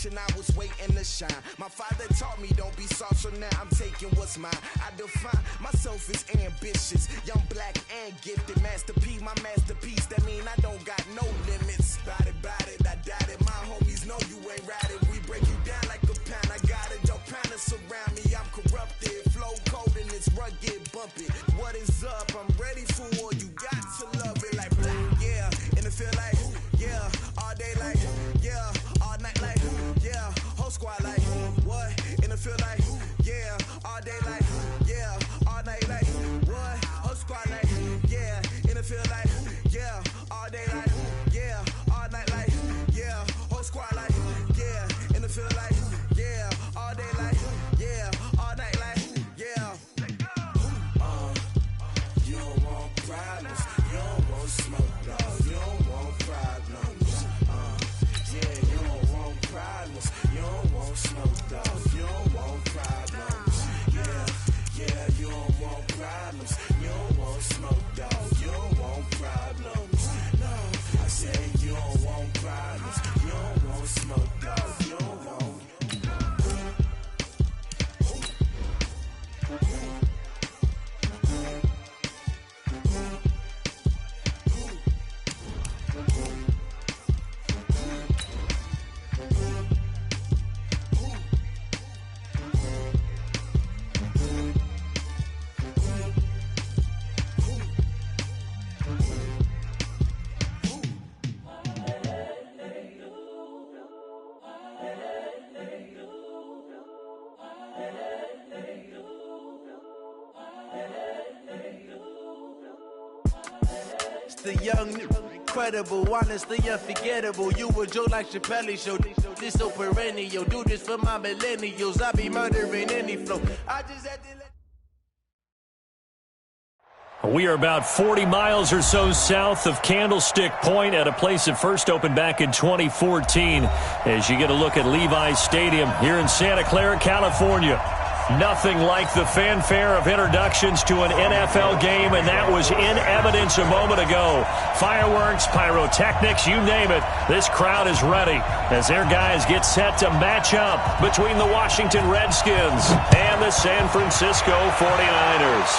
generation, I was waiting to shine. My father taught me don't be soft, so now I'm taking what's mine. I define myself as ambitious, young, black, and gifted. Master P, my masterpiece, that mean I don't got no limits. Bout it, I doubt it. My homies know you ain't ratted. We break you down like a pound. I got a dope pound to surround me. I'm corrupted, flow cold and it's rugged, bumpy. What is up? I'm ready for war. You got to love it like black, yeah. And it feel like, yeah. All day like, yeah. All night like, yeah. Whole squad like, what? And it feel like, yeah. All day like, yeah. All night like, what? Whole squad like, yeah. And it feel like, yeah. All day like, yeah. All night like, yeah. Whole squad like, yeah. And it feel like, yeah. All day like, yeah. All night like, yeah. You don't want problems. You don't want smoke, dog. You don't want problems. Yeah, you don't want problems. You don't want smoke, dog. You don't want problems. Yeah, you don't want problems. You don't want smoke, dog. You don't want problems. No, I said you don't want problems. You don't want smoke, dog. You don't want. The young, incredible, honestly unforgettable. You a Joe like Chappelle show. This so perennial. Do this for my millennials. I be murdering any flow. I just had to let. We are about 40 miles or so south of Candlestick Point at a place that first opened back in 2014 as you get a look at Levi's Stadium here in Santa Clara, California. Nothing like the fanfare of introductions to an NFL game, and that was in evidence a moment ago. Fireworks, pyrotechnics, you name it. This crowd is ready as their guys get set to match up between the Washington Redskins and the San Francisco 49ers.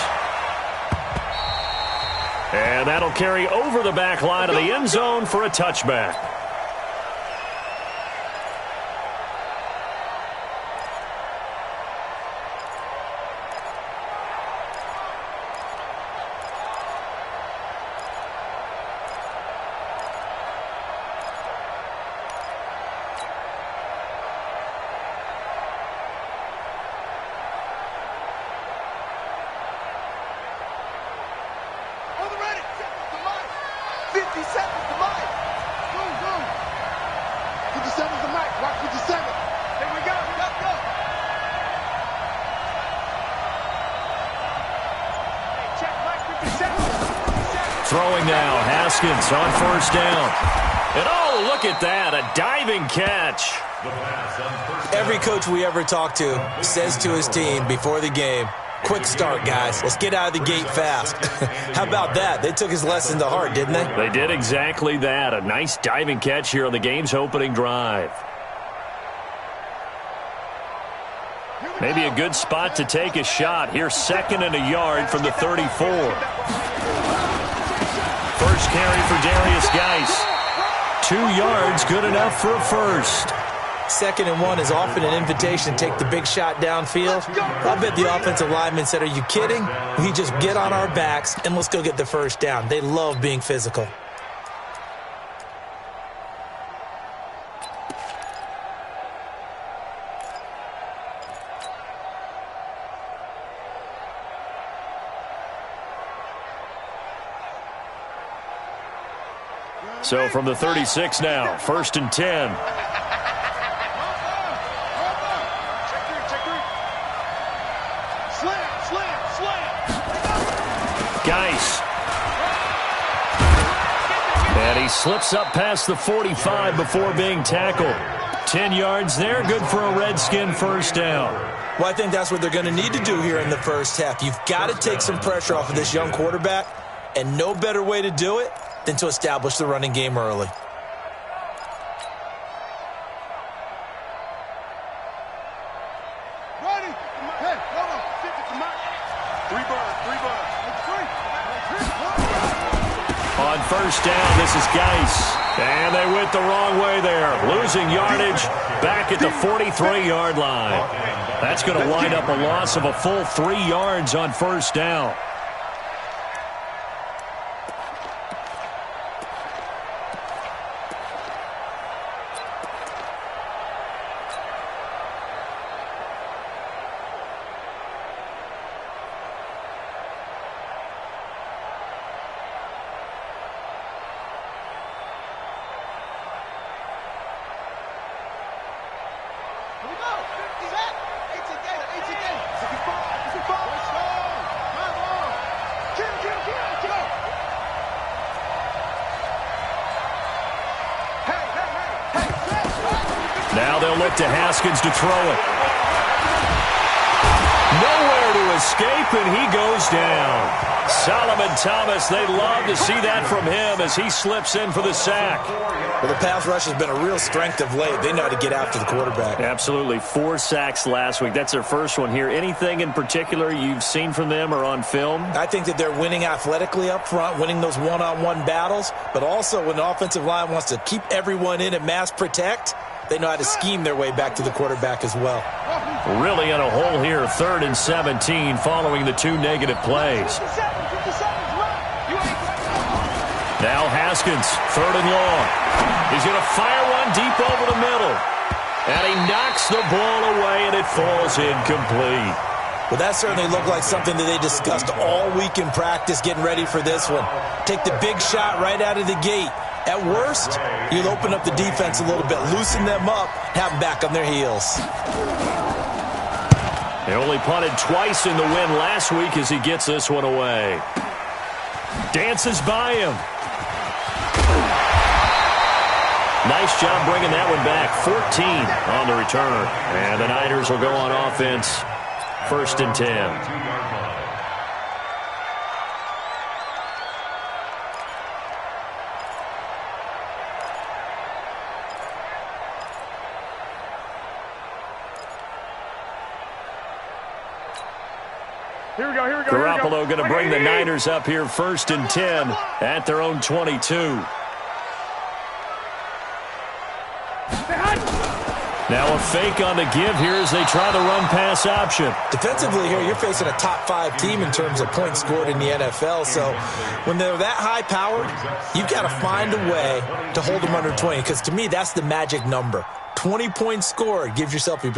And that'll carry over the back line of the end zone for a touchback. Throwing now, Haskins on first down. And oh, look at that, a diving catch. Every coach we ever talk to says to his team before the game, quick start, guys. Let's get out of the gate fast. How about that? They took his lesson to heart, didn't they? They did exactly that. A nice diving catch here on the game's opening drive. Maybe a good spot to take a shot. Here's 2nd and a yard from the 34. First carry for Darius Geis. 2 yards, good enough for a first. 2nd and 1 is often an invitation to take the big shot downfield. I bet the offensive lineman said, are you kidding? We just get on our backs and let's go get the first down. They love being physical. So from the 36 now, 1st and 10. Geis. And he slips up past the 45 before being tackled. 10 yards there, good for a Redskin first down. Well, I think that's what they're going to need to do here in the first half. You've got to take some pressure off of this young quarterback, and no better way to do it than to establish the running game early. first down. This is Geis. And they went the wrong way there. Losing yardage back at the 43-yard line. That's going to wind up a loss of a full 3 yards on first down. Now they'll look to Haskins to throw it. Nowhere to escape, and he goes down. Solomon Thomas, they'd love to see that from him as he slips in for the sack. Well, the pass rush has been a real strength of late. They know how to get after the quarterback. Absolutely. 4 sacks last week. That's their first one here. Anything in particular you've seen from them or on film? I think that they're winning athletically up front, winning those one-on-one battles, but also when the offensive line wants to keep everyone in and mass protect, they know how to scheme their way back to the quarterback as well. Really in a hole here, 3rd and 17 following the 2 negative plays. Now Haskins, 3rd and long. He's going to fire one deep over the middle. And he knocks the ball away, and it falls incomplete. Well, that certainly looked like something that they discussed all week in practice getting ready for this one. Take the big shot right out of the gate. At worst, you'll open up the defense a little bit, loosen them up, have them back on their heels. They only punted twice in the win last week as he gets this one away. Dances by him. Nice job bringing that one back. 14 on the return. And the Niners will go on offense. 1st and 10. Here we go. Garoppolo going to bring the Niners up here 1st and 10 at their own 22. Now a fake on the give here as they try the run-pass option. Defensively here, you're facing a top 5 team in terms of points scored in the NFL. So when they're that high-powered, you've got to find a way to hold them under 20. Because to me, that's the magic number. 20 points scored, you give yourself your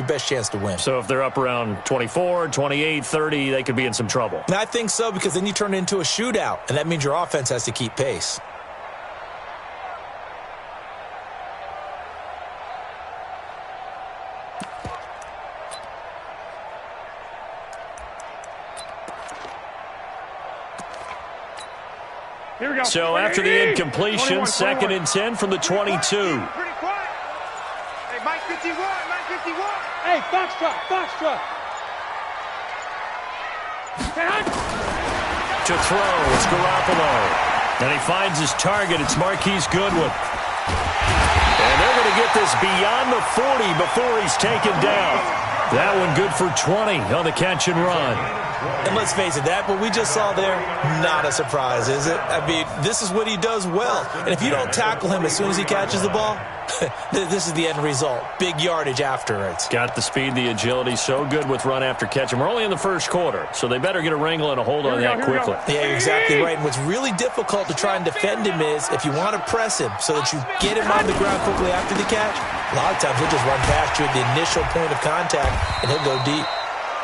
best chance to win. So if they're up around 24, 28, 30, they could be in some trouble. And I think so, because then you turn it into a shootout, and that means your offense has to keep pace. Here we go. So after the incompletion, 2nd and 10 from the 22. Pretty quiet. Hey, Mike 51. Hey, Foxtrot. To throw, it's Garoppolo. And he finds his target. It's Marquise Goodwin. And they're going to get this beyond the 40 before he's taken down. That one good for 20 on the catch and run. And let's face it, that what we just saw there, not a surprise, is it? I mean, this is what he does well. And if you don't tackle him as soon as he catches the ball, this is the end result. Big yardage afterwards. Got the speed, the agility, so good with run after catch. And we're only in the first quarter, so they better get a wrangle and a hold on that quickly. Yeah, you're exactly right. And what's really difficult to try and defend him is if you want to press him so that you get him on the ground quickly after the catch, a lot of times he'll just run past you at the initial point of contact, and he'll go deep.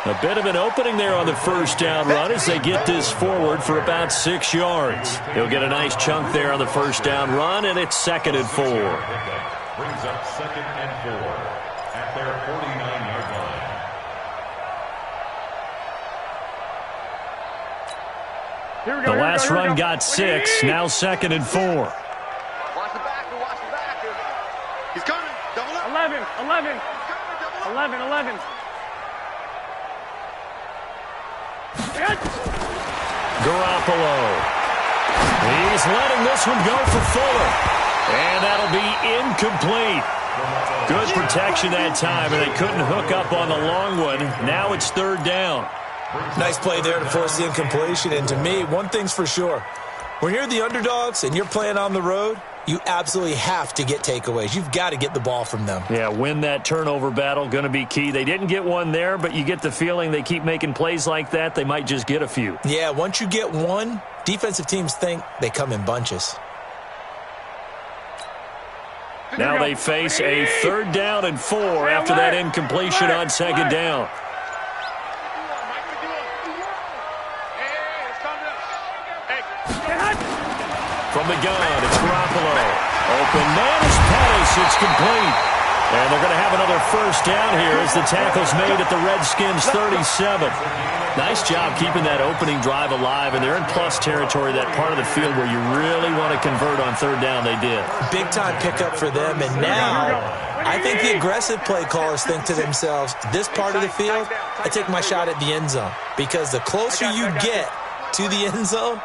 A bit of an opening there on the first down run as they get this forward for about 6 yards. He'll get a nice chunk there on the first down run, and it's 2nd and 4. Brings up 2nd and 4 at their 49-yard line. Here we go. The last run got 6, now 2nd and 4. Watch the back. He's coming. Double up. 11. Garoppolo. He's letting this one go for Fuller. And that'll be incomplete. Good protection that time, and they couldn't hook up on the long one. Now it's 3rd down. Nice play there to force the incompletion. And to me, one thing's for sure. When you're the underdogs and you're playing on the road, you absolutely have to get takeaways. You've got to get the ball from them. Yeah, win that turnover battle, going to be key. They didn't get one there, but you get the feeling they keep making plays like that, they might just get a few. Yeah, once you get one, defensive teams think they come in bunches. Now they face a 3rd down and 4 after that incompletion on 2nd down. From the gun, it's Garoppolo. Open man is Pettis. It's complete. And they're going to have another 1st down here as the tackle's made at the Redskins' 37. Nice job keeping that opening drive alive, and they're in plus territory, that part of the field where you really want to convert on 3rd down. They did. Big-time pickup for them, and now I think the aggressive play callers think to themselves, this part of the field, I take my shot at the end zone, because the closer you get to the end zone,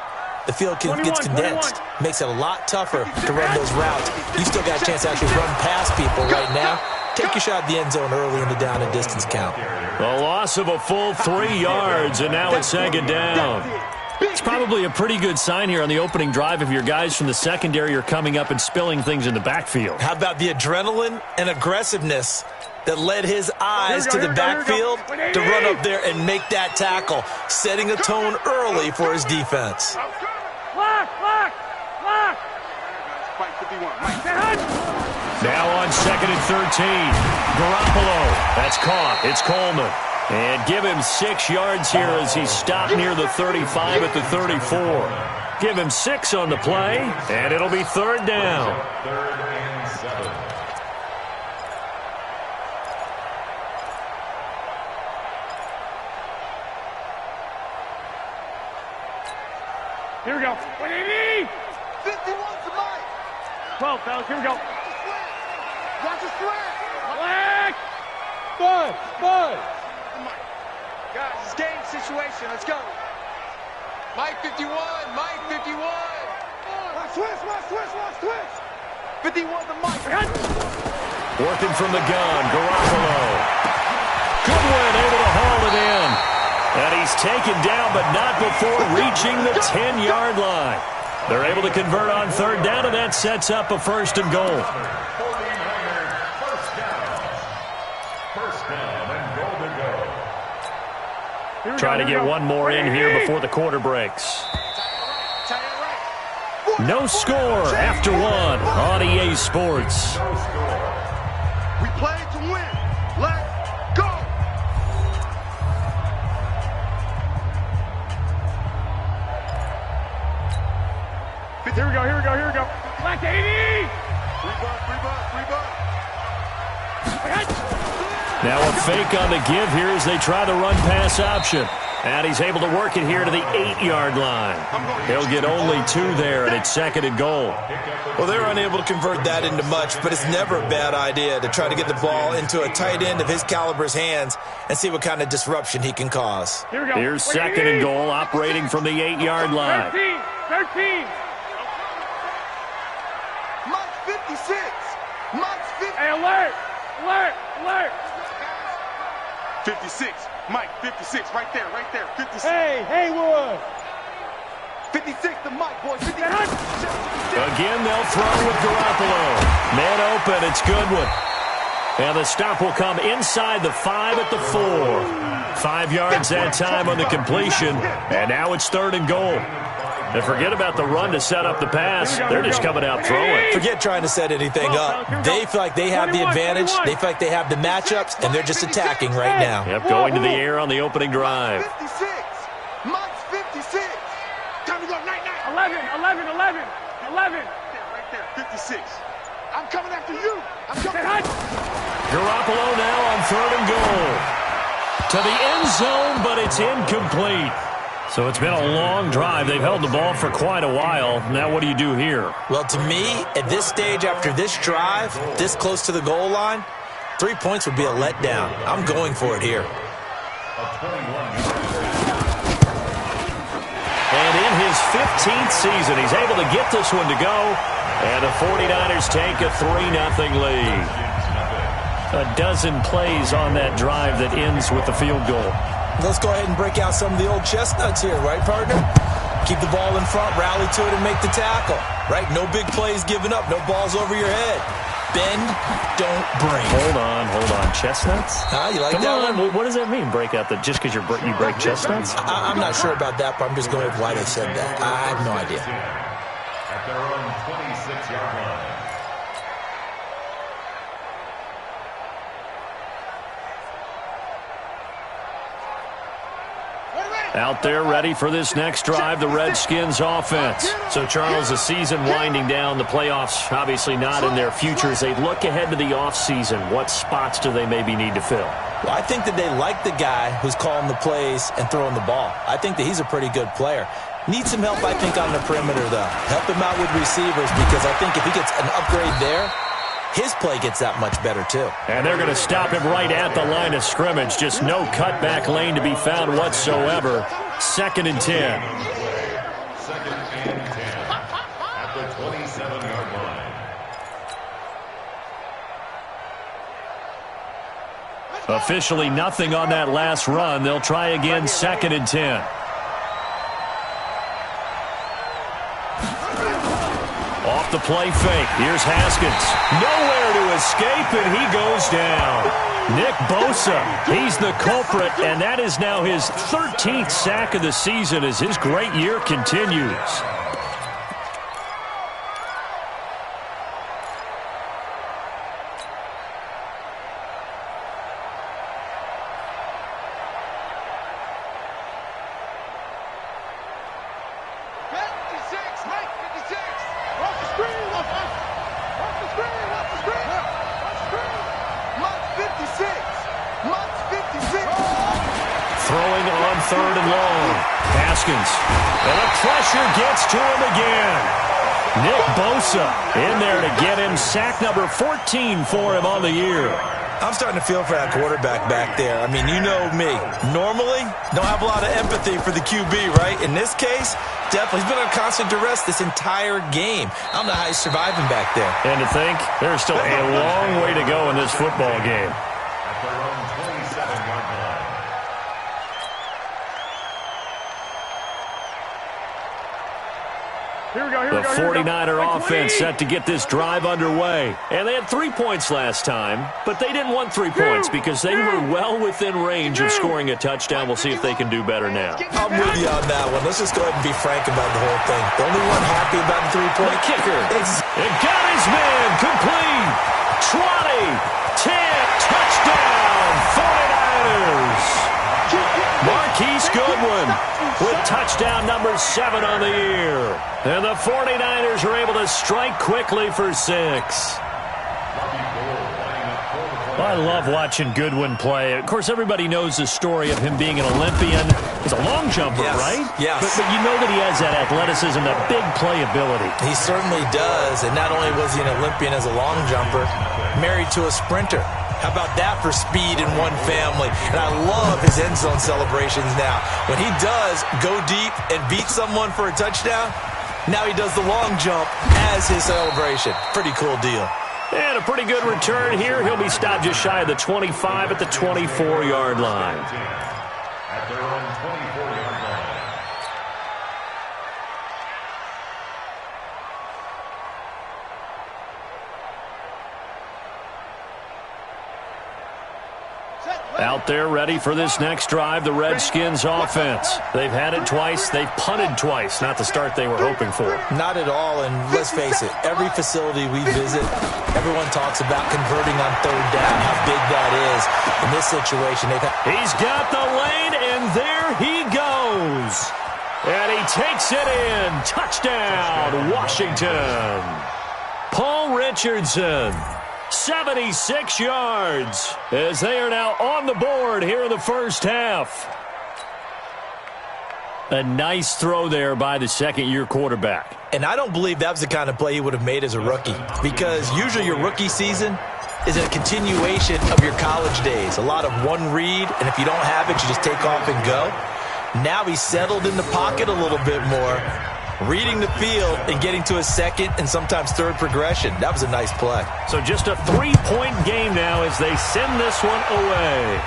the field gets condensed. Makes it a lot tougher to run those routes. You still got a chance to actually run past people right now. Take your shot at the end zone early in the down and distance count. A loss of a full 3 yards, and now it's 2nd down. It's probably a pretty good sign here on the opening drive if your guys from the secondary are coming up and spilling things in the backfield. How about the adrenaline and aggressiveness that led his eyes to the backfield to run up there and make that tackle, setting a tone early for his defense. Now on 2nd and 13. Garoppolo. That's caught. It's Coleman. And give him 6 yards here as he stopped near the 35 at the 34. Give him 6 on the play, and it'll be 3rd down. 3rd and 7. Here we go. 180. 51 to Mike. 12, fellas. Here we go. Watch the slant. Black. Bud. Guys, it's game situation. Let's go. Mike 51. Mike 51. Switch. 51 to Mike. Working from the gun. Garoppolo. Goodwin able to haul it in. And he's taken down, but not before reaching the 10-yard line. They're able to convert on 3rd down, and that sets up a 1st and goal. 49ers, 1st down. 1st down and goal to go. Trying to get one more in here before the quarter breaks. No score after 1 on EA Sports. No score. We play to win. Let's go. Here we go. Black 80. Free buck. Now a fake on the give here as they try the run-pass option. And he's able to work it here to the 8-yard line. He'll get only 2 there, and it's 2nd and goal. Well, they're unable to convert that into much, but it's never a bad idea to try to get the ball into a tight end of his caliber's hands and see what kind of disruption he can cause. Here we go. Here's 2nd and goal, operating from the 8-yard line. 13. Mike 56. Mike's 50. Hey, alert. 56. Mike 56. Right there. 56. Hey, Haywood. 56 to Mike, boys. 56. Again, they'll throw with Garoppolo. Man open, it's Goodwin. And the stop will come inside the 5 at the 4. 5 yards that time on the completion, and now it's 3rd and goal. And forget about the run to set up the pass. They're just coming out throwing. Forget trying to set anything up. They feel like they have the advantage. They feel like they have the matchups, and they're just attacking right now. Yep, going to the air on the opening drive. 56. Mike's 56. Time to go. 9. 11. Right there. 56. I'm coming after you. Garoppolo now on 3rd and goal. To the end zone, but it's incomplete. So it's been a long drive. They've held the ball for quite a while. Now what do you do here? Well, to me, at this stage, after this drive, this close to the goal line, 3 points would be a letdown. I'm going for it here. And in his 15th season, he's able to get this one to go. And the 49ers take a 3-0 lead. A dozen plays on that drive that ends with the field goal. Let's go ahead and break out some of the old chestnuts here, right, partner? Keep the ball in front, rally to it, and make the tackle. Right? No big plays given up. No balls over your head. Bend, don't break. Hold on. Chestnuts? You like Come that on. one? What does that mean, break out just because you break chestnuts? I'm not sure about that, but I'm just going with why they said that. I have no idea. At their own 26-yard line. Out there ready for this next drive, the Redskins offense. So, Charles, the season winding down, the playoffs obviously not in their futures. They look ahead to the offseason. What spots do they maybe need to fill? Well, I think that they like the guy who's calling the plays and throwing the ball. I think that he's a pretty good player. Needs some help, I think, on the perimeter, though. Help him out with receivers, because I think if he gets an upgrade there, his play gets that much better, too. And they're going to stop him right at the line of scrimmage. Just no cutback lane to be found whatsoever. 2nd and 10. Second and 10 at the 27-yard line. Officially nothing on that last run. They'll try again, 2nd and 10. Off the play fake. Here's Haskins. Nowhere to escape, and he goes down. Nick Bosa, he's the culprit, and that is now his 13th sack of the season as his great year continues. Throwing on 3rd and long. Haskins. And the pressure gets to him again. Nick Bosa in there to get him sack number 14 for him on the year. I'm starting to feel for that quarterback back there. I mean, you know me. Normally, don't have a lot of empathy for the QB, right? In this case, definitely. He's been under constant duress this entire game. I don't know how he's surviving back there. And to think, there's still a long way to go in this football game. At their own 27-yard line. Here we go, The 49er offense set to get this drive underway. And they had 3 points last time, but they didn't want 3 points because they were well within range of scoring a touchdown. We'll see if they can do better now. I'm with you on that one. Let's just go ahead and be frank about the whole thing. The only one happy about the 3-point kicker. It got his man complete. 20, 10, touchdown, 49ers. Marquise Goodwin with touchdown number 7 on the year. And the 49ers are able to strike quickly for 6. I love watching Goodwin play. Of course, everybody knows the story of him being an Olympian. He's a long jumper, right? Yes. But you know that he has that athleticism, that big playability. He certainly does. And not only was he an Olympian as a long jumper, married to a sprinter. How about that for speed in one family? And I love his end zone celebrations now. When he does go deep and beat someone for a touchdown, now he does the long jump as his celebration. Pretty cool deal. And a pretty good return here. He'll be stopped just shy of the 25 at the 24-yard line. At their own 24-yard line. Out there ready for this next drive, the Redskins offense. They've had it twice. They've punted twice. Not the start they were hoping for. Not at all, and let's face it, every facility we visit, everyone talks about converting on 3rd down, how big that is. In this situation, He's got the lane, and there he goes. And he takes it in. Touchdown, Washington. Paul Richardson. 76 yards as they are now on the board here in the first half. A nice throw there by the second-year quarterback. And I don't believe that was the kind of play he would have made as a rookie, because usually your rookie season is a continuation of your college days. A lot of one read, and if you don't have it, you just take off and go. Now he's settled in the pocket a little bit more, reading the field and getting to a second and sometimes third progression. That was a nice play. So just a 3-point game now as they send this one away.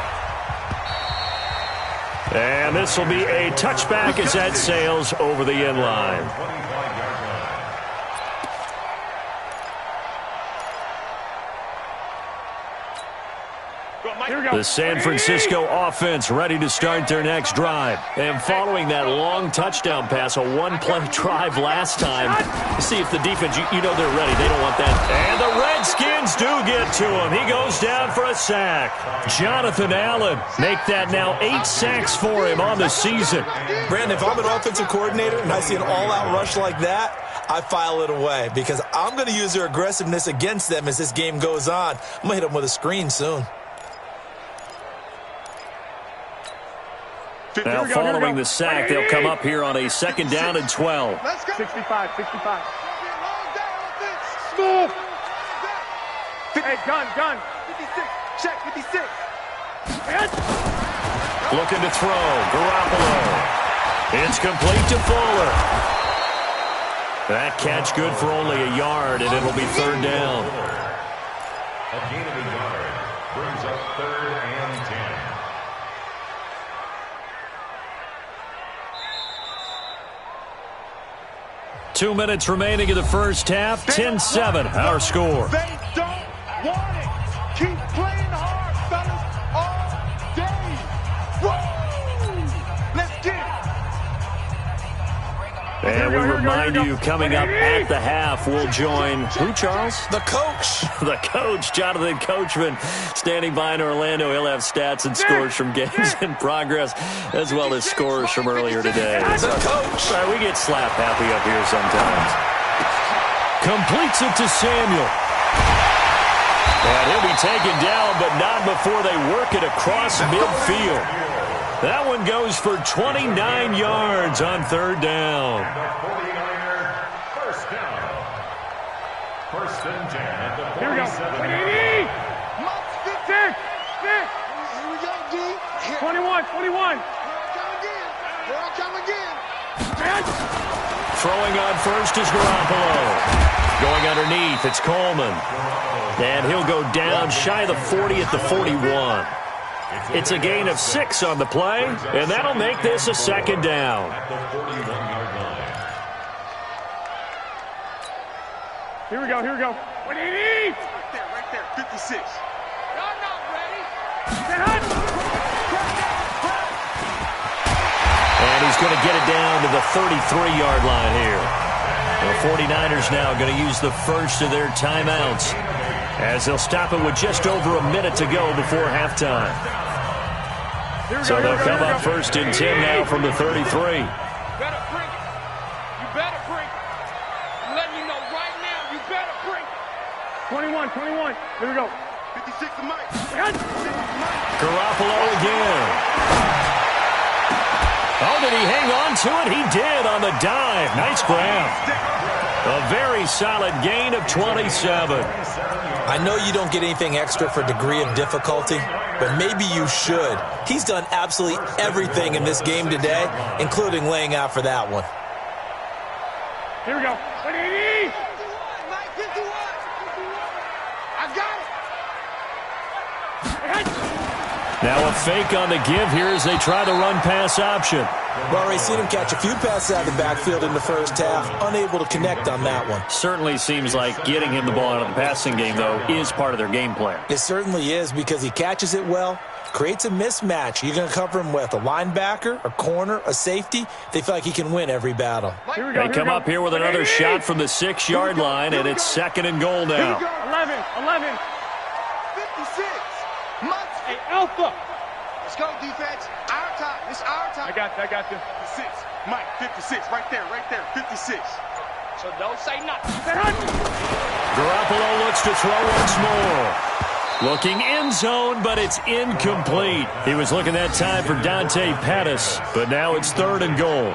And this will be a touchback as that sails over the end line. The San Francisco offense ready to start their next drive. And following that long touchdown pass, a one-play drive last time, see if the defense, you know they're ready. They don't want that. And the Redskins do get to him. He goes down for a sack. Jonathan Allen, make that now 8 sacks for him on the season. Brandon, if I'm an offensive coordinator and I see an all-out rush like that, I file it away because I'm going to use their aggressiveness against them as this game goes on. I'm going to hit them with a screen soon. Now, following the sack, they'll come up here on a 2nd down and 12. 65. Smooth. Hey, gun. 56. Check, 56. Looking to throw. Garoppolo. It's complete to Fuller. That catch good for only a yard, and it'll be 3rd down. A gain of a yard brings up 3rd and 10. Two minutes remaining in the first half. 10-7, our score. They don't want it. Keep playing hard, fellas, all day. Woo! Let's get it. And we remind you, coming up at the half, we'll join who, Charles? The coach. The coach, Jonathan Coachman, standing by in Orlando. He'll have stats and scores from games in progress, as well as scores from earlier today. The coach. Sorry, we get slap happy up here sometimes. Completes it to Samuel. And he'll be taken down, but not before they work it across midfield. That one goes for 29 yards on 3rd down. The 49er, first down. 1st and 10 at the 47. Here we go. 6. Here we go, D. 21. Here I come again. Throwing on first is Garoppolo. Going underneath, it's Coleman. And he'll go down shy of the 40 at the 41. It's a gain of 6 on the play, and that'll make this a 2nd down. At the 41-yard line. Here we go. 180. Right there, 56. Y'all not ready. And he's going to get it down to the 33-yard line here. The 49ers now going to use the first of their timeouts as they'll stop it with just over a minute to go before halftime. So they'll come up 1st and 10 now from the 33. You better bring it. You better bring it. I'm letting you know right now, you better bring it. 21. Here we go. 56 to Mike. Garoppolo again. Oh, did he hang on to it? He did on the dive. Nice grab. A very solid gain of 27. I know you don't get anything extra for degree of difficulty, but maybe you should. He's done absolutely everything in this game today, including laying out for that one. Here we go. 180. Mike, 51. I got it. Now a fake on the give here as they try the run-pass option. We've already seen him catch a few passes out of the backfield in the first half, unable to connect on that one. Certainly seems like getting him the ball out of the passing game, though, is part of their game plan. It certainly is because he catches it well, creates a mismatch. You're going to cover him with a linebacker, a corner, a safety. They feel like he can win every battle. They come up here with another shot from the 6-yard line, and it's 2nd and goal now. 11. 56. Mike. Hey, Alpha. Let's go, defense. Our time. It's our time. I got you. 56. Mike, 56. Right there. 56. So don't say nothing. Garoppolo looks to throw once more. Looking end zone, but it's incomplete. He was looking that time for Dante Pettis, but now it's 3rd and goal.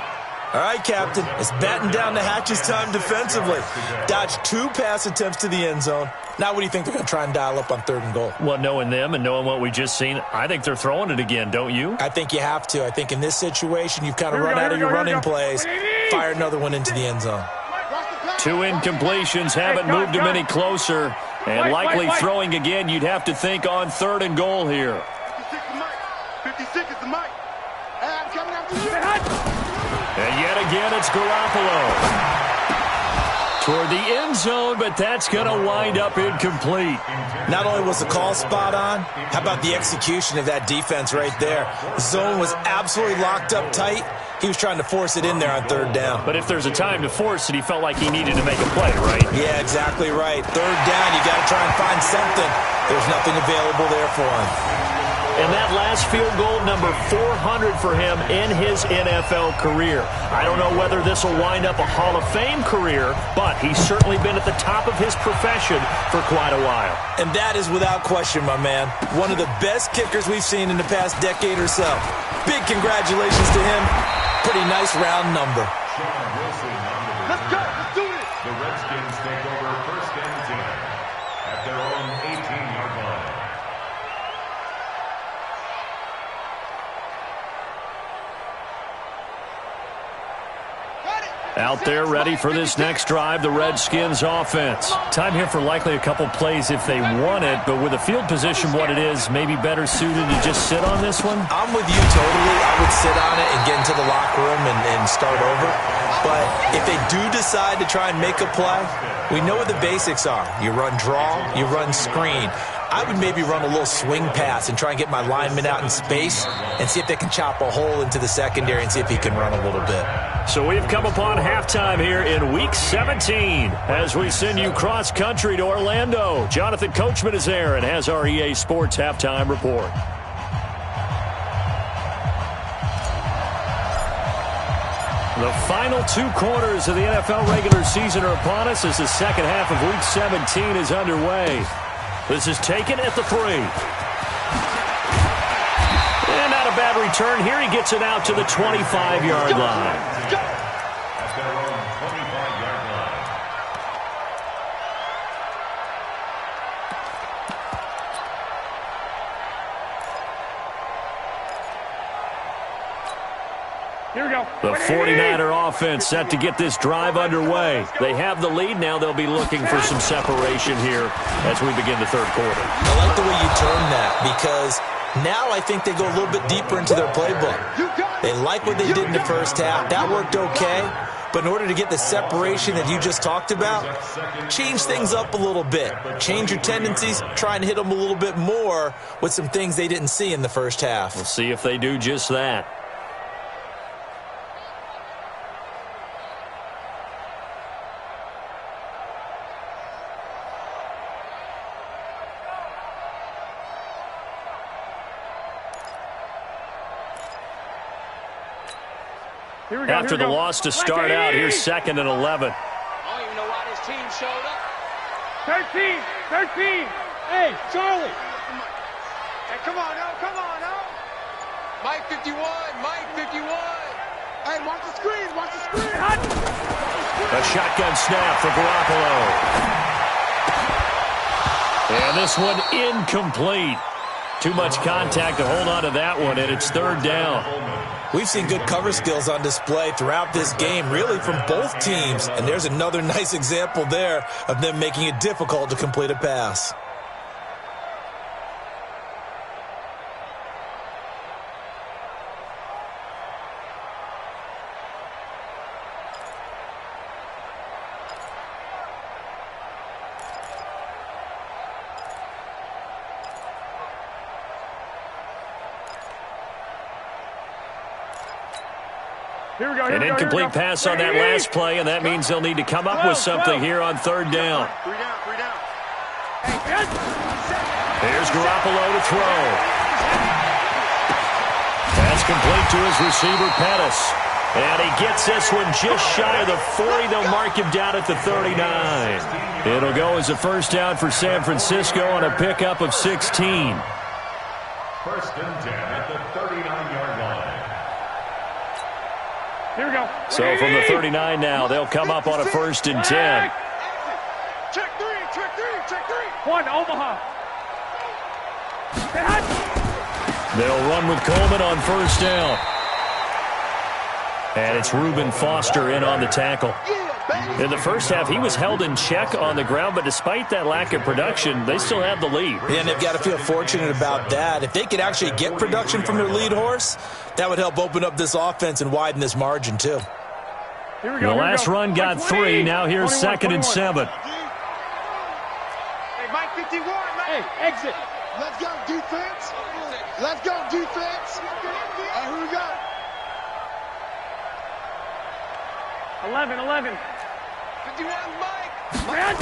All right, Captain. It's batten down the hatches time defensively. Dodged 2 pass attempts to the end zone. Now what do you think they're going to try and dial up on 3rd and goal? Well, knowing them and knowing what we just seen, I think they're throwing it again, don't you? I think you have to. I think in this situation, you've kind of run out of your running plays. Fire another one into the end zone. 2 incompletions haven't moved him any closer. And likely throwing again, you'd have to think on 3rd and goal here. 56 to Mike. 56 is the Mike. again. It's Garoppolo. Toward the end zone, but that's going to wind up incomplete. Not only was the call spot on, how about the execution of that defense right there? The zone was absolutely locked up tight. He was trying to force it in there on third down. But if there's a time to force it, he felt like he needed to make a play, right? Yeah, exactly right. Third down, you got to try and find something. There's nothing available there for him. And that last field goal, number 400 for him in his NFL career. I don't know whether this will wind up a Hall of Fame career, but he's certainly been at the top of his profession for quite a while. And that is without question, my man. One of the best kickers we've seen in the past decade or so. Big congratulations to him. Pretty nice round number. Let's go. Let's do it. The Redskins take over first and 10 at their own 18-yard line. Out there ready for this next drive, the Redskins offense. Time here for likely a couple plays if they want it, but with the field position what it is, maybe better suited to just sit on this one? I'm with you totally. I would sit on it and get into the locker room and start over. But if they do decide to try and make a play, we know what the basics are. You run draw, you run screen. I would maybe run a little swing pass and try and get my lineman out in space and see if they can chop a hole into the secondary and see if he can run a little bit. So we've come upon halftime here in Week 17 as we send you cross-country to Orlando. Jonathan Coachman is there and has our EA Sports Halftime Report. The final 2 quarters of the NFL regular season are upon us as the second half of Week 17 is underway. This is taken at the 3. And not a bad return here. He gets it out to the 25-yard line. At their own 25-yard line. Here we go. The 49er offense set to get this drive underway. They have the lead. Now they'll be looking for some separation here as we begin the third quarter. I like the way you term that because now I think they go a little bit deeper into their playbook. They like what they did in the first half. That worked okay. But in order to get the separation that you just talked about, change things up a little bit. Change your tendencies, try and hit them a little bit more with some things they didn't see in the first half. We'll see if they do just that. After the loss to start out, here's 2nd and 11. I don't even know why this team showed up. 13. Hey, Charlie. Hey, come on now. Mike 51. Hey, watch the screen. A shotgun snap for Garoppolo. And this one incomplete. Too much contact to hold on to that one, and it's 3rd down. We've seen good cover skills on display throughout this game, really from both teams. And there's another nice example there of them making it difficult to complete a pass. An incomplete pass on that last play, and that means they'll need to come up with something here on 3rd down. 3 down. Here's Garoppolo to throw. That's complete to his receiver, Pettis. And he gets this one just shy of the 40. They'll mark him down at the 39. It'll go as a first down for San Francisco on a pickup of 16. 1st and 10 at the 39-yard line. Here we go. So from the 39 now, they'll come up on a 1st and 10. Check three. 1, Omaha. They'll run with Coleman on 1st down. And it's Reuben Foster in on the tackle. In the first half, he was held in check on the ground, but despite that lack of production, they still have the lead. Yeah, and they've got to feel fortunate about that. If they could actually get production from their lead horse, that would help open up this offense and widen this margin too. The last run got 3. Now here's 2nd and 7. Hey, Mike 51, Mike. Hey, exit. Let's go, defense. Let's go, defense. Here we go. 11. 51, Mike.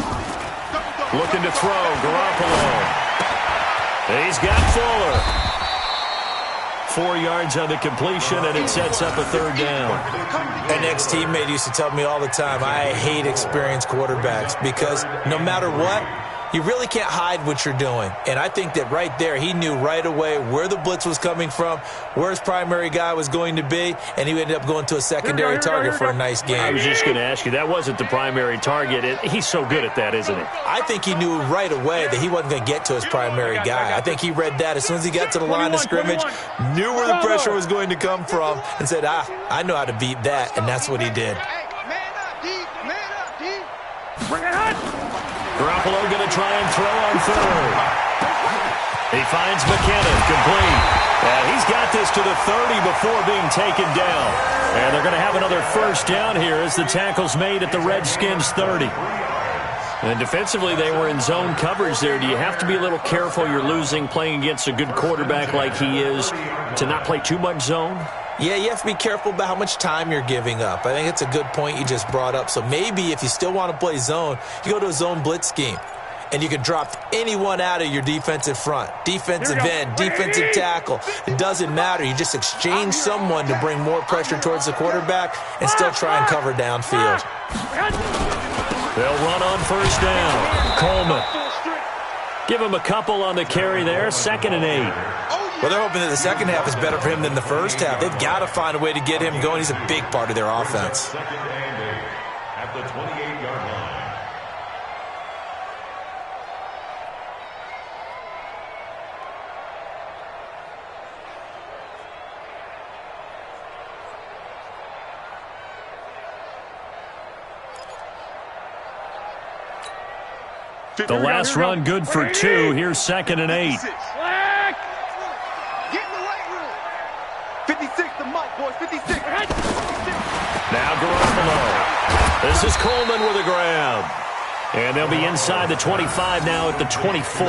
Looking to throw, Garoppolo. He's got Fuller. 4 yards on the completion, and it sets up a 3rd down. An ex-teammate used to tell me all the time, I hate experienced quarterbacks because no matter what, you really can't hide what you're doing. And I think that right there, he knew right away where the blitz was coming from, where his primary guy was going to be, and he ended up going to a secondary target for a nice game. I was just going to ask you, that wasn't the primary target. He's so good at that, isn't he? I think he knew right away that he wasn't going to get to his primary guy. I think he read that as soon as he got to the line of scrimmage, knew where the pressure was going to come from, and said, I know how to beat that, and that's what he did. Bring it on. Garoppolo going to try and throw on 3rd. He finds McKinnon, complete. And he's got this to the 30 before being taken down. And they're going to have another 1st down here as the tackle's made at the Redskins' 30. And defensively, they were in zone coverage there. Do you have to be a little careful you're losing playing against a good quarterback like he is to not play too much zone? Yeah, you have to be careful about how much time you're giving up. I think it's a good point you just brought up. So maybe if you still want to play zone, you go to a zone blitz scheme. And you can drop anyone out of your defensive front. Defensive end, defensive tackle. It doesn't matter. You just exchange someone to bring more pressure towards the quarterback and still try and cover downfield. They'll run on 1st down. Coleman. Give him a couple on the carry there. 2nd and 8. Well, they're hoping that the second half is better for him than the first half. They've got to find a way to get him going. He's a big part of their offense. 2nd and 8 at the 28-yard line. The last run good for 2. Here's 2nd and 8. Get in the weight room. 56 to Mike, boys. 56. Now Garoppolo. This is Coleman with a grab. And they'll be inside the 25 now at the 24.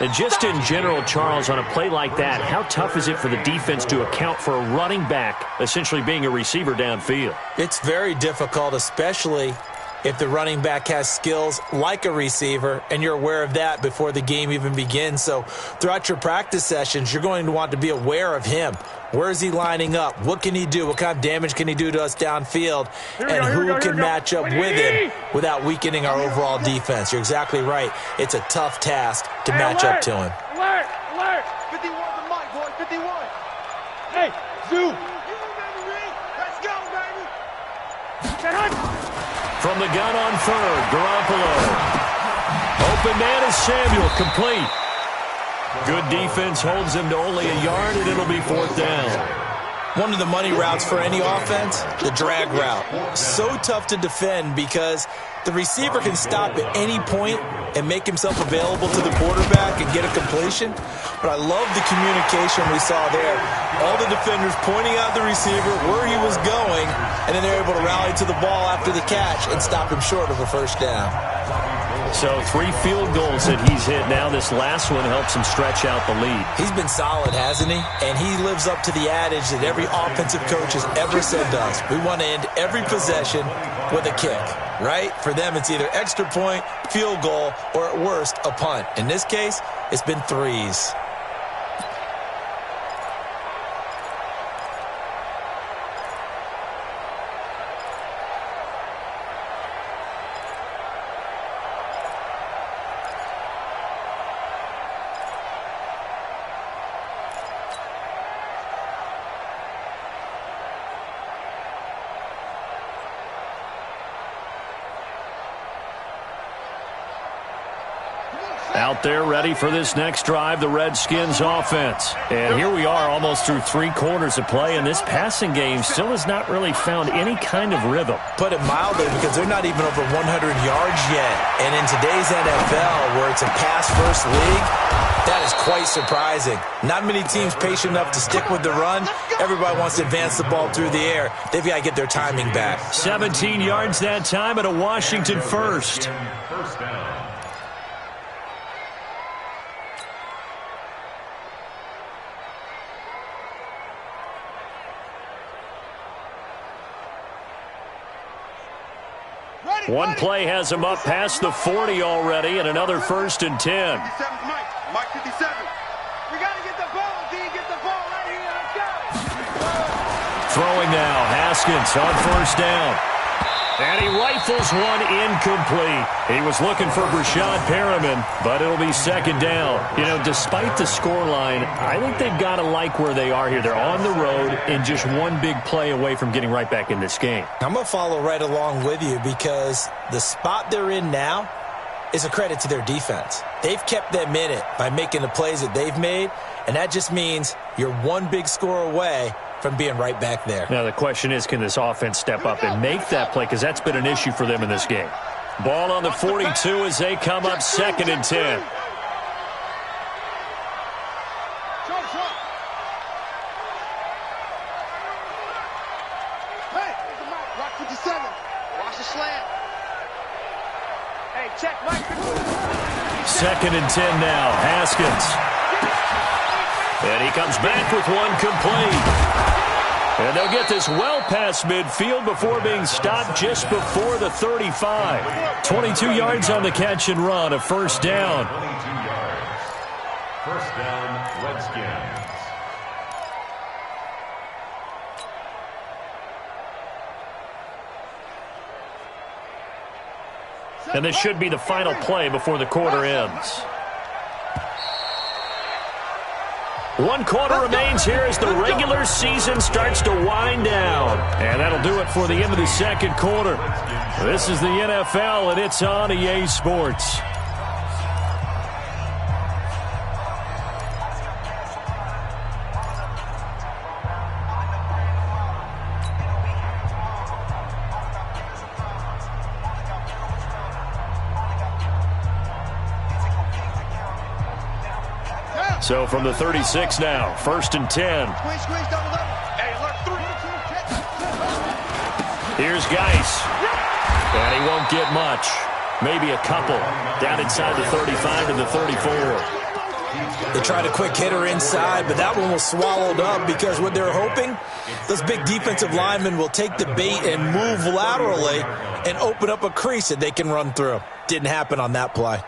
And just in general, Charles, on a play like that, how tough is it for the defense to account for a running back essentially being a receiver downfield? It's very difficult, especially if the running back has skills like a receiver, and you're aware of that before the game even begins. So throughout your practice sessions, you're going to want to be aware of him. Where is he lining up? What can he do? What kind of damage can he do to us downfield? And who can match up with him without weakening our overall defense? You're exactly right. It's a tough task to match up to him. Alert! 51 to Mike, boys. 51. Hey, Zoo. Let's go, baby. Get on. From the gun on 3rd, Garoppolo. Open man is Samuel, complete. Good defense holds him to only a yard, and it'll be 4th down. One of the money routes for any offense, the drag route. So tough to defend because the receiver can stop at any point and make himself available to the quarterback and get a completion. But I love the communication we saw there. All the defenders pointing out the receiver, where he was going, and then they're able to rally to the ball after the catch and stop him short of a 1st down. So 3 field goals that he's hit now. This last one helps him stretch out the lead. He's been solid, hasn't he? And he lives up to the adage that every offensive coach has ever said to us. We want to end every possession with a kick, right? For them, it's either extra point, field goal, or at worst, a punt. In this case, it's been 3s. Out there ready for this next drive, the Redskins offense. And here we are almost through 3 quarters of play, and this passing game still has not really found any kind of rhythm. Put it mildly, because they're not even over 100 yards yet. And in today's NFL, where it's a pass-first league, that is quite surprising. Not many teams patient enough to stick with the run. Everybody wants to advance the ball through the air. They've got to get their timing back. 17 yards that time at a Washington first. First down. One play has him up past the 40 already, and another 1st and 10. Mike 57. We got to get the ball, D. Get the ball right here. Let's go. Throwing now, Haskins on 1st down. And he rifles one incomplete. He was looking for Brashad Perriman, but it'll be 2nd down. You know, despite the scoreline, I think they've got to like where they are here. They're on the road and just one big play away from getting right back in this game. I'm going to follow right along with you, because the spot they're in now is a credit to their defense. They've kept them in it by making the plays that they've made, and that just means you're one big score away from being right back there. Now the question is, can this offense step up and make that play, because that's been an issue for them in this game. Ball on the 42 as they come up 2nd and 10. Hey, Mike 57. Watch the slant. Hey, check Mike 57. 2nd and 10 now, Haskins. And he comes back with one complete. And they'll get this well past midfield before being stopped just before the 35. 22 yards on the catch and run, a 1st down. 22 yards. 1st down, Redskins. And this should be the final play before the quarter ends. 1 quarter remains here as the regular season starts to wind down. And that'll do it for the end of the 2nd quarter. This is the NFL, and it's on EA Sports. So from the 36 now, 1st and 10. Here's Geis. And he won't get much. Maybe a couple. Down inside the 35 to the 34. They tried a quick hitter inside, but that one was swallowed up, because what they're hoping, those big defensive linemen will take the bait and move laterally and open up a crease that they can run through. Didn't happen on that play.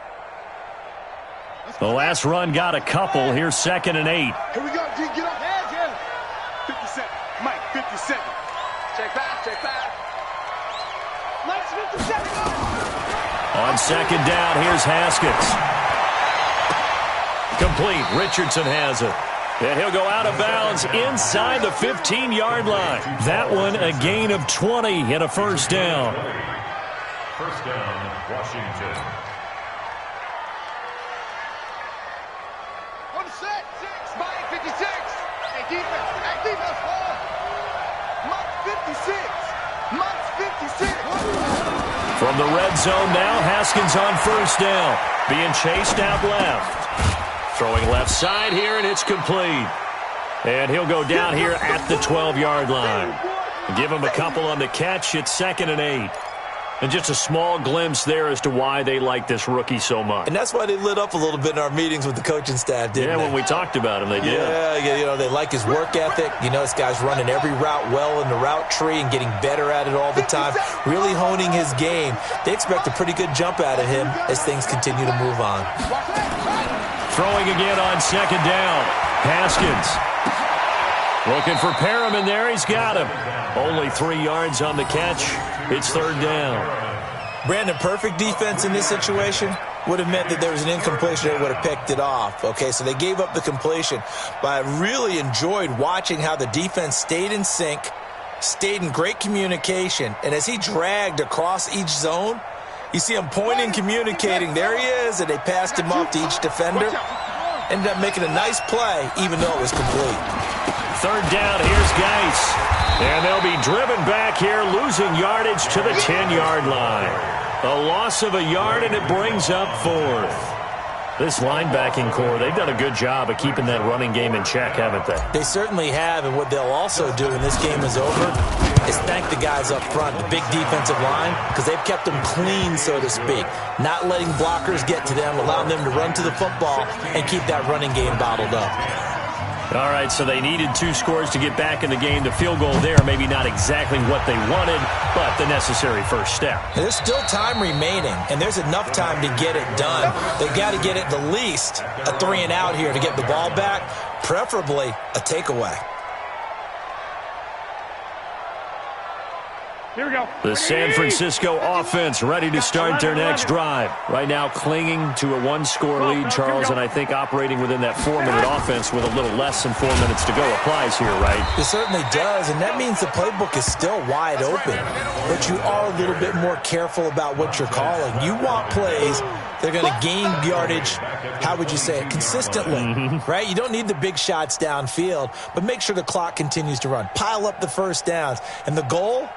The last run got a couple. Here's 2nd and 8. Here we go, G. Get up. Hands here. 57. Mike 57. Check back. Mike's 57. On 2nd down, here's Haskins. Complete. Richardson has it. And he'll go out of bounds inside the 15-yard line. That one a gain of 20 and a 1st down. 1st down, Washington. Mike 56. Hey, defense. Mike 56. Mike's 56. From the red zone now, Haskins on 1st down. Being chased out left. Throwing left side here, and it's complete. And he'll go down here at the 12-yard line. Give him a couple on the catch. It's 2nd and 8. And just a small glimpse there as to why they like this rookie so much. And that's why they lit up a little bit in our meetings with the coaching staff, didn't they? Yeah, when we talked about him, they did. Yeah, you know, they like his work ethic. You know, this guy's running every route well in the route tree and getting better at it all the time, really honing his game. They expect a pretty good jump out of him as things continue to move on. Throwing again on 2nd down. Haskins. Looking for Perriman there. He's got him. Only 3 yards on the catch. It's 3rd down. Brandon, perfect defense in this situation would have meant that there was an incompletion that would have picked it off. Okay, so they gave up the completion. But I really enjoyed watching how the defense stayed in sync, stayed in great communication. And as he dragged across each zone, You see him pointing, communicating. There he is, and they passed him off to each defender. Ended up making a nice play, even though it was complete. Third down, here's Geis. And they'll be driven back here, losing yardage to the 10-yard line. A loss of a yard, and it brings up fourth. This linebacking core, they've done a good job of keeping that running game in check, haven't they? They certainly have, and what they'll also do when this game is over is thank the guys up front, the big defensive line, because they've kept them clean, so to speak. Not letting blockers get to them, allowing them to run to the football and keep that running game bottled up. All right, so they needed 2 scores to get back in the game. The field goal there, maybe not exactly what they wanted, but the necessary first step. There's still time remaining, and there's enough time to get it done. They've got to get it the least a 3-and-out here to get the ball back, preferably a takeaway. Here we go. The San Francisco offense ready to start their next drive. Right now clinging to a 1-score lead, Charles, and I think operating within that 4-minute offense with a little less than 4 minutes to go applies here, right? It certainly does, and that means the playbook is still wide open. But you are a little bit more careful about what you're calling. You want plays that are going to gain yardage, how would you say it, consistently, right? You don't need the big shots downfield, but make sure the clock continues to run. Pile up the first downs, and the goal?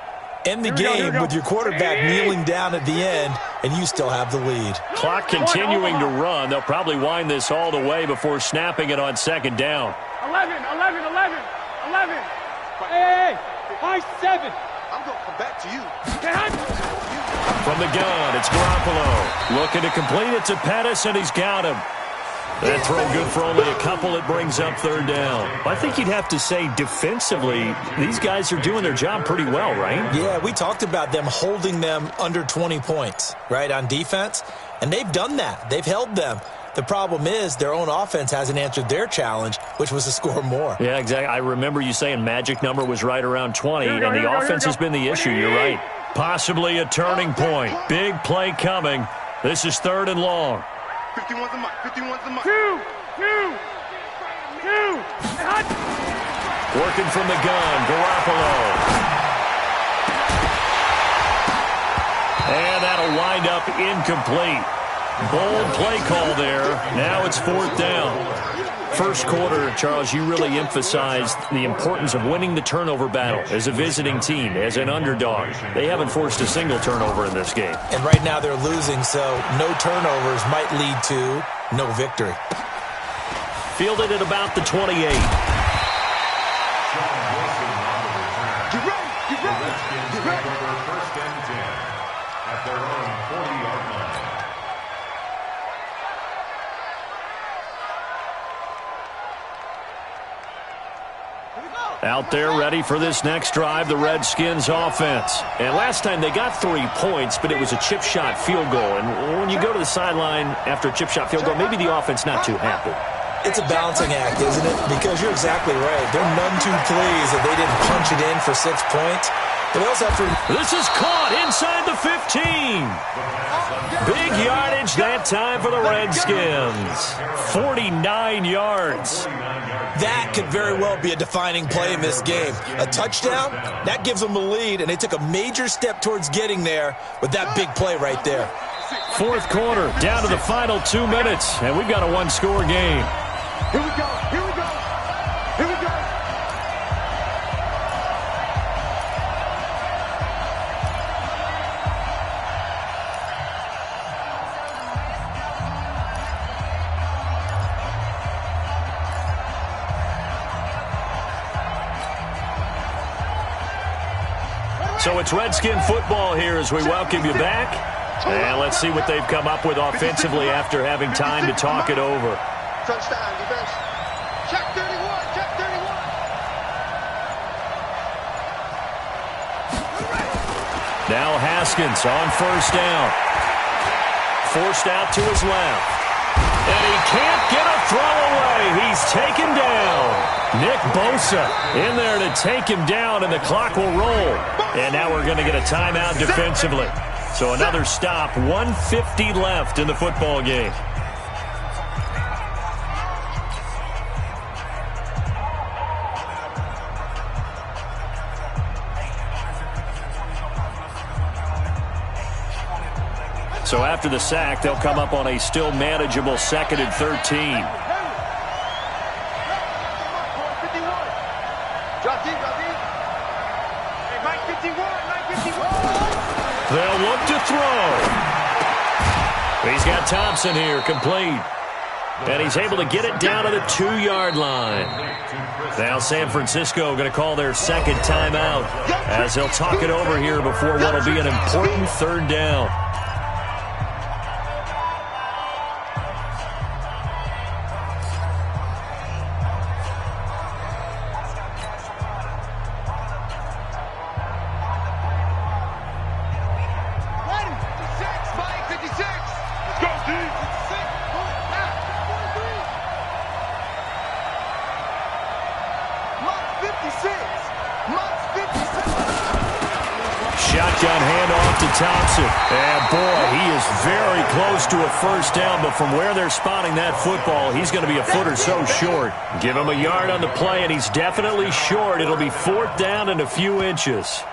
End the game with your quarterback kneeling down at the end, and you still have the lead. Clock continuing to run. They'll probably wind this all the way before snapping it on second down. 11. Hey, high 7. I'm going to come back to you. From the gun, it's Garoppolo. Looking to complete it to Pettis, and he's got him. That throw good for only a couple. It brings up third down. I think you'd have to say defensively, these guys are doing their job pretty well, right? Yeah, we talked about them holding them under 20 points, right, on defense. And they've done that. They've held them. The problem is their own offense hasn't answered their challenge, which was to score more. Yeah, exactly. I remember you saying magic number was right around 20, and the offense has been the issue. You're right. Possibly a turning point. Big play coming. This is 3rd and long. 51's the mark. 2. Working from the gun, Garoppolo. And that'll wind up incomplete. Bold play call there. Now it's 4th down. First quarter, Charles, you really emphasized the importance of winning the turnover battle as a visiting team, as an underdog. They haven't forced a single turnover in this game. And right now they're losing, so no turnovers might lead to no victory. Fielded at about the 28. Get ready. First and 10 at their own 40-yard line. Out there ready for this next drive, the Redskins offense. And last time they got 3 points, but it was a chip shot field goal. And when you go to the sideline after a chip shot field goal, maybe the offense not too happy. It's a balancing act, isn't it? Because you're exactly right. They're none too pleased that they didn't punch it in for 6 points. But they also have to... This is caught inside the 15. Big yardage that time for the Redskins. 49 yards. That could very well be a defining play in this game. A touchdown, that gives them the lead, and they took a major step towards getting there with that big play right there. 4th quarter, down to the final 2 minutes, and we've got a 1-score game. Here we go. So it's Redskin football here as we welcome you back. And let's see what they've come up with offensively after having time to talk it over. Touchdown, defense. Check 31. Now Haskins on 1st down. Forced out to his left. And he can't get a throw away. He's taken down. Nick Bosa in there to take him down, and the clock will roll. And now we're going to get a timeout defensively. So another stop, 1:50 left in the football game. So after the sack, they'll come up on a still manageable 2nd and 13. They'll look to throw. He's got Thompson here, complete. And he's able to get it down to the 2-yard line. Now San Francisco going to call their 2nd timeout as they'll talk it over here before what will be an important 3rd down. Shotgun handoff to Thompson. And boy, he is very close to a 1st down, but from where they're spotting that football, he's going to be a foot or so short. Give him a yard on the play, and he's definitely short. It'll be 4th down and a few inches.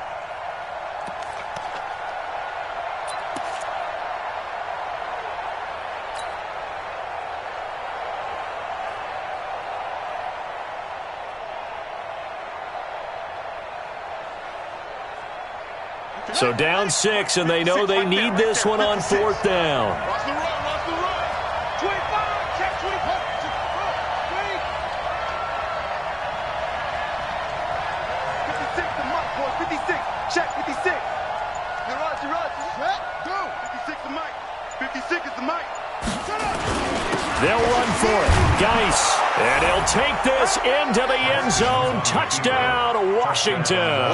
So down 6, and they know they need this one on 4th down. Watch the run, watch the run. 25, check 25. 56 to Mike, boy, 56. Check 56. He runs. Check, go. 56 to Mike. 56 is the Mike. They'll run for it. Geis. And he'll take this into the end zone. Touchdown, Washington.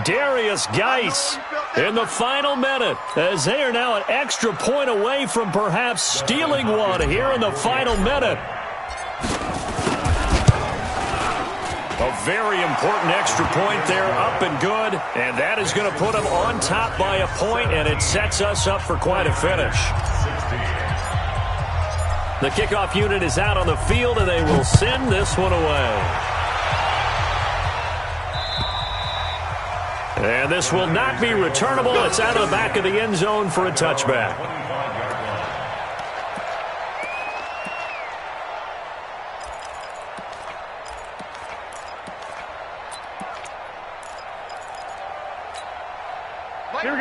Darius Geis in the final minute, as they are now an extra point away from perhaps stealing one here in the final minute. A very important extra point there, up and good, and that is going to put them on top by a point, and it sets us up for quite a finish. The kickoff unit is out on the field, and they will send this one away. And this will not be returnable. It's out of the back of the end zone for a touchback.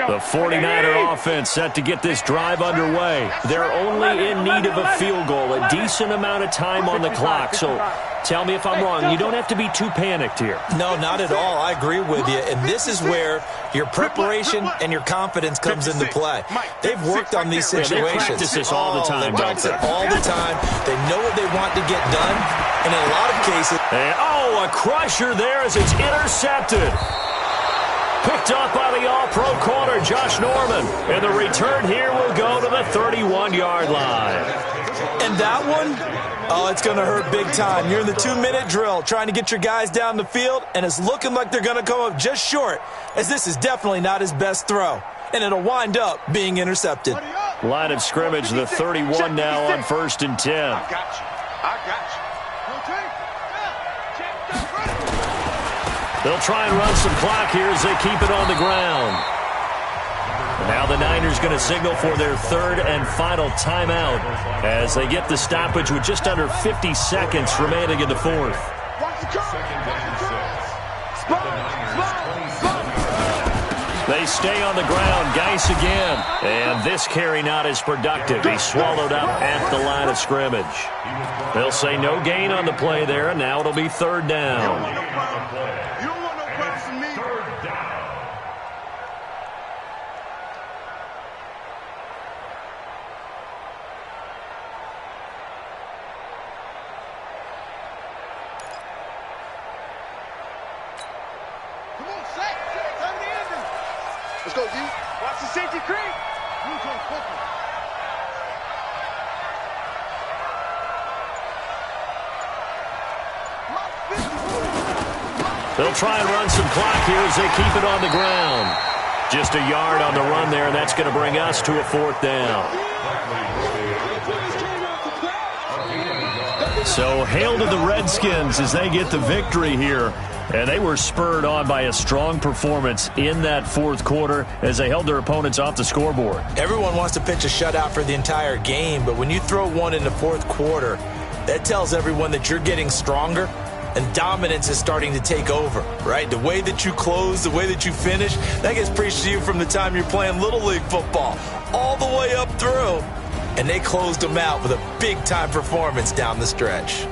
The 49er offense set to get this drive underway. They're only in need of a field goal, a decent amount of time on the clock. So tell me if I'm wrong. You don't have to be too panicked here. No, not at all. I agree with you. And this is where your preparation and your confidence comes into play. They've worked on these situations. They practice this all the time, they practice it all the time. They know what they want to get done. And in a lot of cases... And, a crusher there as it's intercepted. Picked up by the all-pro corner, Josh Norman. And the return here will go to the 31-yard line. And that one, it's going to hurt big time. You're in the 2-minute drill trying to get your guys down the field, and it's looking like they're going to come up just short, as this is definitely not his best throw. And it'll wind up being intercepted. Line of scrimmage, the 31 now on 1st and 10. I got you. They'll try and run some clock here as they keep it on the ground. Now the Niners going to signal for their 3rd and final timeout as they get the stoppage with just under 50 seconds remaining in the 4th. They stay on the ground. Geis again. And this carry not as productive. He swallowed up at the line of scrimmage. They'll say no gain on the play there, and now it'll be 3rd down. Let's go, D. Watch the safety creep. They'll try and run some clock here as they keep it on the ground. Just a yard on the run there, and that's going to bring us to a 4th down. So hail to the Redskins as they get the victory here. And they were spurred on by a strong performance in that fourth quarter as they held their opponents off the scoreboard. Everyone wants to pitch a shutout for the entire game, but when you throw one in the fourth quarter, that tells everyone that you're getting stronger and dominance is starting to take over, right? The way that you close, the way that you finish, that gets preached to you from the time you're playing Little League football all the way up through. And they closed them out with a big-time performance down the stretch.